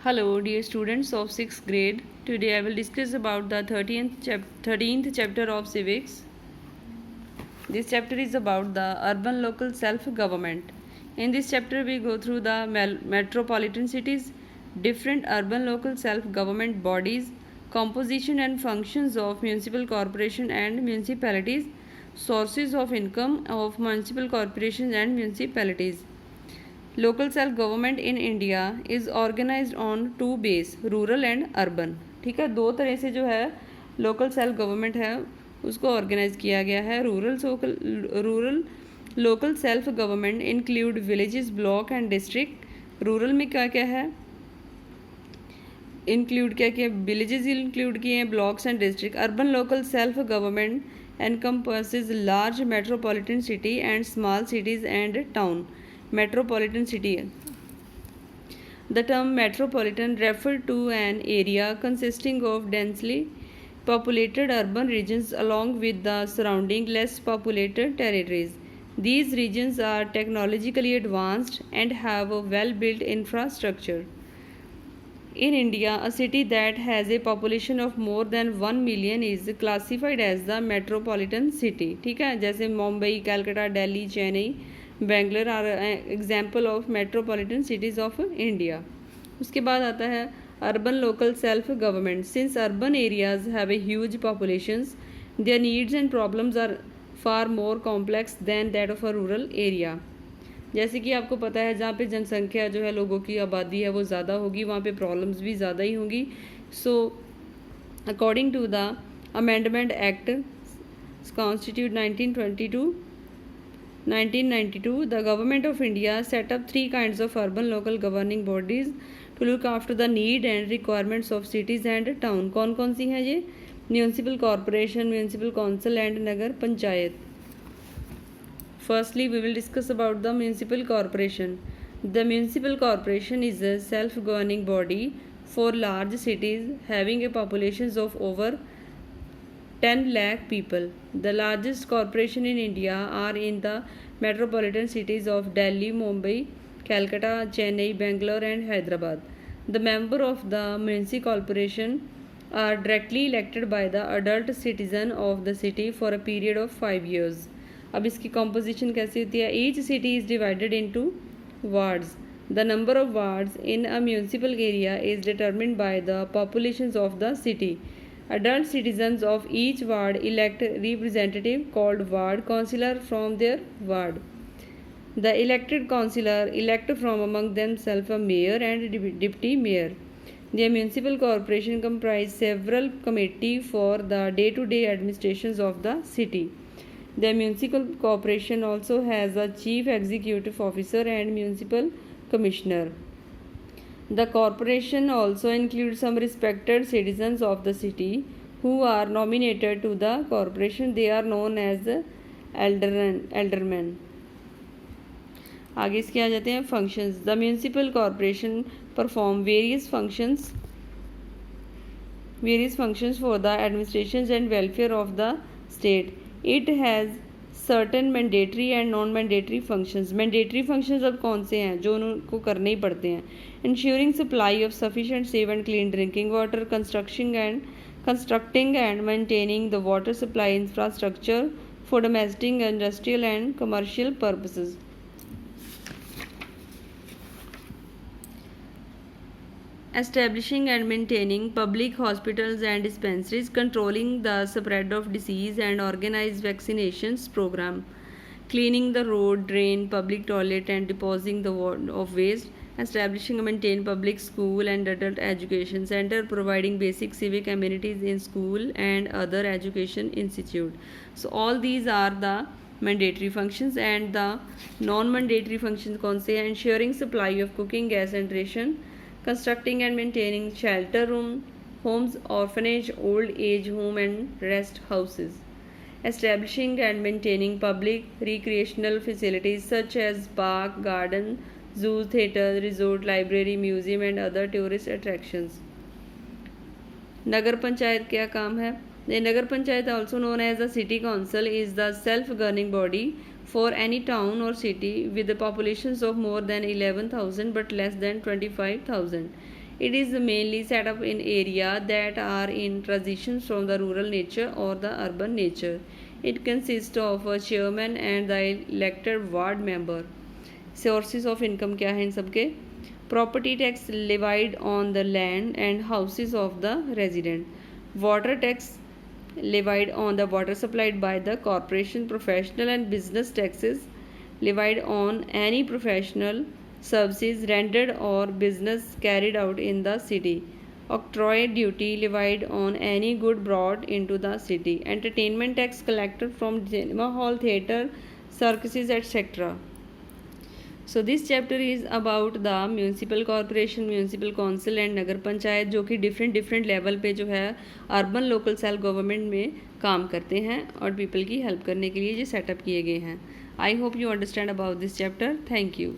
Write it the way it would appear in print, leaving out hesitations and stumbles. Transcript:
Hello, dear students of 6th grade. Today I will discuss about the 13th chapter of civics. This chapter is about the urban local self-government. In this chapter we go through the metropolitan cities, different urban local self-government bodies, composition and functions of municipal corporation and municipalities, sources of income of municipal corporations and municipalities. Local self government in India is organised on two base rural and urban. ठीक है, दो तरह से जो है local self government है उसको organise किया गया है. Rural local self government include villages, block and district. Rural में क्या क्या है इंक्लूड क्या क्या विलेजेस इंक्लूड किए हैं, blocks and district. Urban local self government encompasses large metropolitan city and small cities and town. Metropolitan city. The term metropolitan refers to an area consisting of densely populated urban regions along with the surrounding less populated territories. These regions are technologically advanced and have a well-built infrastructure. In India, a city that has a population of more than 1 million is classified as the metropolitan city. ठीक है, जैसे Mumbai, Calcutta, Delhi, Chennai, Bangalore are example of metropolitan cities of India. उसके बाद आता है urban local self government. Since urban areas have a huge populations, their needs and problems are far more complex than that of a rural area. जैसे कि आपको पता है जहाँ पे जनसंख्या जो है लोगों की आबादी है वो ज़्यादा होगी, वहाँ पे प्रॉब्लम्स भी ज़्यादा ही होंगी. So according to the amendment act constitute 1992, the government of India set up 3 kinds of urban local governing bodies to look after the need and requirements of cities and town. कौन कौन सी हैं ये? Municipal corporation, municipal council and Nagar panchayat. Firstly, we will discuss about the municipal corporation. The municipal corporation is a self-governing body for large cities having a population of over 10 lakh people. The largest corporation in India are in the metropolitan cities of Delhi, Mumbai, Calcutta, Chennai, Bangalore and Hyderabad. The member of the municipal corporation are directly elected by the adult citizen of the city for a period of 5 years. अब इसकी composition कैसी होती है? Each city is divided into wards. The number of wards in a municipal area is determined by the populations of the city. Adult citizens of each ward elect representative called ward councillor from their ward. The elected councillor elect from among themselves a mayor and deputy mayor. The municipal corporation comprise several committees for the day-to-day administrations of the city. The municipal corporation also has a chief executive officer and municipal commissioner. The corporation also includes some respected citizens of the city who are nominated to the corporation. They are known as aldermen. आगे इसके आ जाते हैं functions. The municipal corporation perform various functions for the administration and welfare of the state. It has certain mandatory and non-mandatory functions. Mandatory functions अब कौन से हैं जो उनको करने ही पड़ते हैं? Ensuring supply of sufficient, safe and clean drinking water, constructing and maintaining the water supply infrastructure for domestic, industrial and commercial purposes. Establishing and maintaining public hospitals and dispensaries, controlling the spread of disease and organized vaccinations program, cleaning the road, drain, public toilet and disposing of waste, establishing and maintain public school and adult education center, providing basic civic amenities in school and other education institute. So all these are the mandatory functions, and the non-mandatory functions कौन से हैं? Ensuring supply of cooking gas and ration, constructing and maintaining shelter homes, orphanage, old age home and rest houses, establishing and maintaining public recreational facilities such as park, garden, zoos, theatre, resort, library, museum and other tourist attractions. नगर पंचायत क्या काम है? The Nagar Panchayat, also known as the City Council, is the self-governing body for any town or city with the populations of more than 11,000 but less than 25,000. It is mainly set up in area that are in transition from the rural nature or the urban nature. It consists of a chairman and the elected ward member. Sources of income क्या हैं इन सबके? Property tax levied on the land and houses of the resident. Water tax levied on the water supplied by the corporation. Professional and business taxes levied on any professional services rendered or business carried out in the city. Octroi duty levied on any good brought into the city. Entertainment tax collected from cinema hall, theatre, circuses, etc. So this chapter is about the municipal corporation, municipal council and नगर पंचायत, जो कि different level पे जो है urban local self government में काम करते हैं और पीपल की हेल्प करने के लिए ये सेटअप किए गए हैं. I hope you understand about this chapter. Thank you.